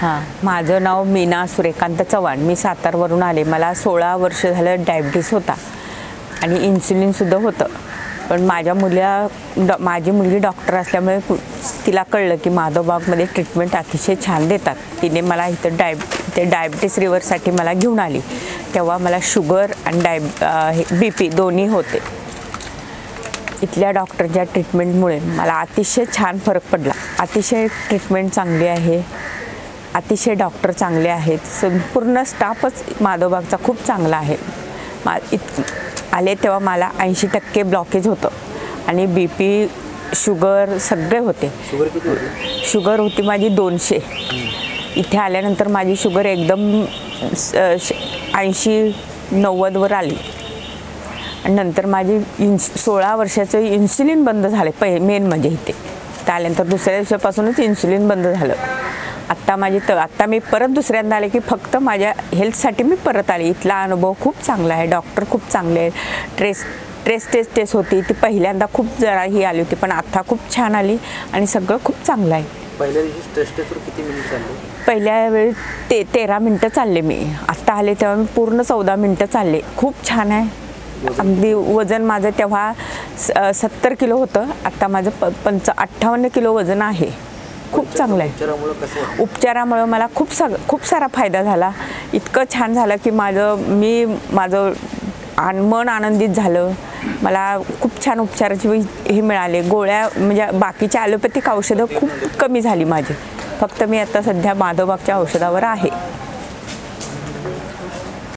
हां, माझं नाव मीना सूर्यकांत चव्हाण. मी सातारवरून आले. मला 16 वर्ष झालं डायबिटीस होता आणि इन्सुलिनसुद्धा होतं. पण माझी मुलगी डॉक्टर असल्यामुळे तिला कळलं की माधवबागमध्ये ट्रीटमेंट अतिशय छान देतात. तिने मला इथं डायबिटीस रिव्हरसाठी मला घेऊन आली. तेव्हा मला शुगर आणि BP दोन्ही होते. इथल्या डॉक्टरच्या ट्रीटमेंटमुळे मला अतिशय छान फरक पडला. अतिशय ट्रीटमेंट चांगली आहे, अतिशय डॉक्टर चांगले आहेत. संपूर्ण स्टाफच माधवबागचा खूप चांगला आहे. आले तेव्हा मला 80% ब्लॉकेज होतं आणि BP शुगर सगळे होते. शुगर होती माझी 200. इथे आल्यानंतर माझी शुगर एकदम 80-90 वर आली. आणि नंतर माझी 16 वर्षाचं इन्सुलिन बंद झाले. मेन म्हणजे इथे त्यानंतर दुसऱ्या दिवसापासूनच इन्सुलिन बंद झालं. आत्ता मी परत दुसऱ्यांदा आले की फक्त माझ्या हेल्थसाठी मी परत आले. इथला अनुभव खूप चांगला आहे. डॉक्टर खूप चांगले आहेत. टेस्ट होती ती पहिल्यांदा खूप जरा ही आली होती, पण आता खूप छान आली आणि सगळं खूप चांगलं आहे. पहिल्या दिवशी टेस्ट किती मिनिट चालले? पहिल्या वेळी 13 मिनटं चालले मी. आत्ता आले तेव्हा मी पूर्ण 14 मिनटं चालले. खूप छान आहे. अगदी वजन माझं तेव्हा 70 किलो होतं. आत्ता माझं 58 किलो वजन आहे. खूप चांगलं आहे. उपचारामुळे मला खूप सारा फायदा झाला. इतकं छान झालं की माझं मन आनंदित झालं. मला खूप छान उपचाराची हे मिळाले. गोळ्या म्हणजे बाकीच्या ॲलोपॅथिक औषधं खूप कमी झाली माझी. फक्त मी आता सध्या माधवबागच्या औषधावर आहे.